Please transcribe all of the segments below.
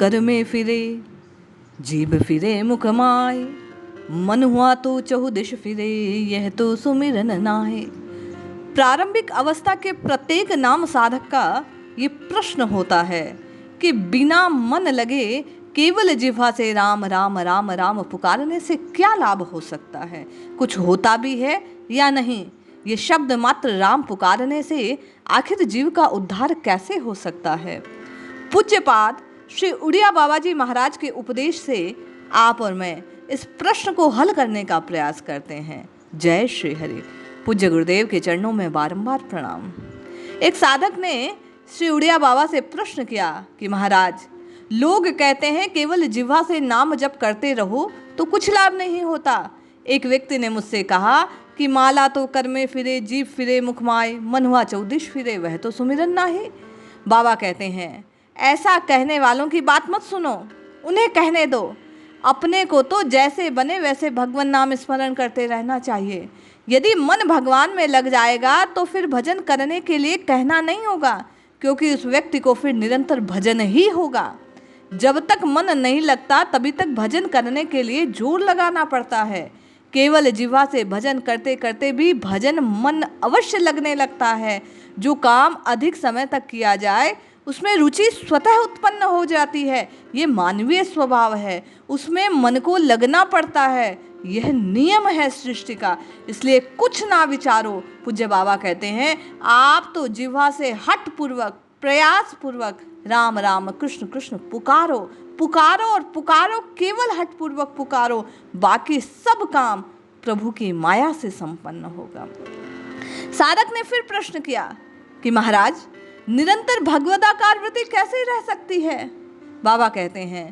कर में फिरे जीभ फिरे मुख माय, मन हुआ तो चहुदिश फिरे यह तो सुमिरन नाहे। प्रारंभिक अवस्था के प्रत्येक नाम साधक का ये प्रश्न होता है कि बिना मन लगे केवल जिह्वा से राम राम राम राम पुकारने से क्या लाभ हो सकता है, कुछ होता भी है या नहीं। ये शब्द मात्र राम पुकारने से आखिर जीव का उद्धार कैसे हो सकता है। पूज्यपाद श्री उड़िया बाबा जी महाराज के उपदेश से आप और मैं इस प्रश्न को हल करने का प्रयास करते हैं। जय श्री हरि। पूज्य गुरुदेव के चरणों में बारंबार प्रणाम। एक साधक ने श्री उड़िया बाबा से प्रश्न किया कि महाराज, लोग कहते हैं केवल जिह्वा से नाम जप करते रहो तो कुछ लाभ नहीं होता। एक व्यक्ति ने मुझसे कहा कि माला तो कर में फिरे जीभ फिरे मुख माय, मन हुआ चौदिश फिरे वह तो सुमिरन नाहे। बाबा कहते हैं ऐसा कहने वालों की बात मत सुनो, उन्हें कहने दो। अपने को तो जैसे बने वैसे भगवान नाम स्मरण करते रहना चाहिए। यदि मन भगवान में लग जाएगा तो फिर भजन करने के लिए कहना नहीं होगा, क्योंकि उस व्यक्ति को फिर निरंतर भजन ही होगा। जब तक मन नहीं लगता तभी तक भजन करने के लिए जोर लगाना पड़ता है। केवल जिह्वा से भजन करते करते भी भजन मन अवश्य लगने लगता है। जो काम अधिक समय तक किया जाए उसमें रुचि स्वतः उत्पन्न हो जाती है। ये मानवीय स्वभाव है, उसमें मन को लगना पड़ता है। यह नियम है सृष्टि का, इसलिए कुछ ना विचारो। पूज्य बाबा कहते हैं आप तो जिह्वा से हठ पूर्वक प्रयास पूर्वक राम राम कृष्ण कृष्ण पुकारो पुकारो और पुकारो, केवल हठ पूर्वक पुकारो, बाकी सब काम प्रभु की माया से संपन्न होगा। साधक ने फिर प्रश्न किया कि महाराज, निरंतर भगवदाकार वृत्ति कैसे रह सकती है। बाबा कहते हैं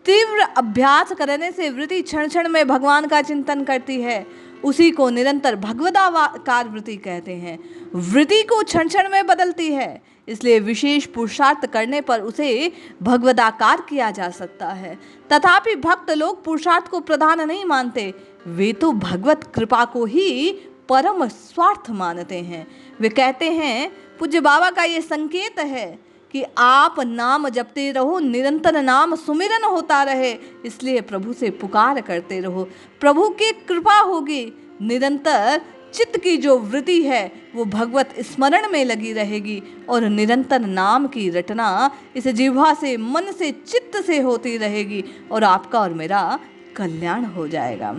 तीव्र अभ्यास करने से वृत्ति क्षण क्षण में भगवान का चिंतन करती है, उसी को निरंतर भगवदाकार वृत्ति कहते हैं। वृत्ति को क्षण क्षण में बदलती है, इसलिए विशेष पुरुषार्थ करने पर उसे भगवदाकार किया जा सकता है। तथापि भक्त लोग पुरुषार्थ को प्रधान नहीं मानते, वे तो भगवत कृपा को ही परम स्वार्थ मानते हैं। वे कहते हैं पूज्य बाबा का ये संकेत है कि आप नाम जपते रहो, निरंतर नाम सुमिरन होता रहे, इसलिए प्रभु से पुकार करते रहो, प्रभु की कृपा होगी। निरंतर चित्त की जो वृत्ति है वो भगवत स्मरण में लगी रहेगी और निरंतर नाम की रटना इस जिह्वा से मन से चित्त से होती रहेगी और आपका और मेरा कल्याण हो जाएगा।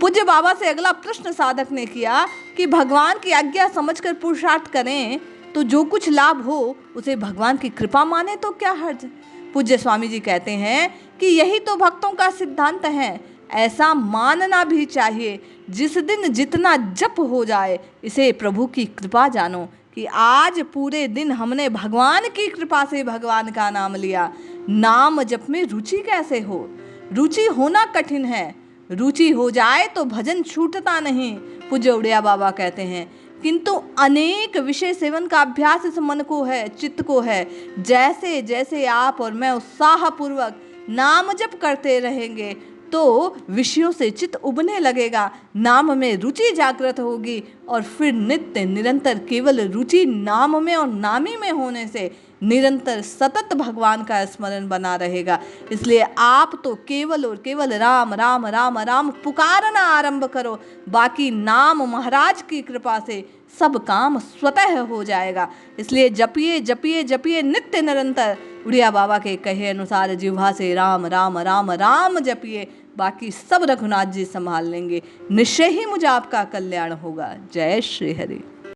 पूज्य बाबा से अगला प्रश्न साधक ने किया कि भगवान की आज्ञा समझकर पुरुषार्थ करें तो जो कुछ लाभ हो उसे भगवान की कृपा माने तो क्या हर्ज। पूज्य स्वामी जी कहते हैं कि यही तो भक्तों का सिद्धांत है, ऐसा मानना भी चाहिए। जिस दिन जितना जप हो जाए इसे प्रभु की कृपा जानो कि आज पूरे दिन हमने भगवान की कृपा से भगवान का नाम लिया। नाम जप में रुचि कैसे हो, रुचि होना कठिन है, रुचि हो जाए तो भजन छूटता नहीं। पूज्य उड़िया बाबा कहते हैं किंतु अनेक विषय सेवन का अभ्यास इस मन को है, चित्त को है। जैसे जैसे आप और मैं उत्साहपूर्वक नाम जप करते रहेंगे तो विषयों से चित्त उबने लगेगा, नाम में रुचि जागृत होगी और फिर नित्य निरंतर केवल रुचि नाम में और नामी में होने से निरंतर सतत भगवान का स्मरण बना रहेगा। इसलिए आप तो केवल और केवल राम राम राम राम पुकारना आरंभ करो, बाकी नाम महाराज की कृपा से सब काम स्वतः हो जाएगा। इसलिए जपिए जपिए जपिए नित्य निरंतर। उड़िया बाबा के कहे अनुसार जिह्वा से राम राम राम राम जपिए, बाकी सब रघुनाथ जी संभाल लेंगे। निश्चय ही मुझे आपका कल्याण होगा। जय श्री हरि।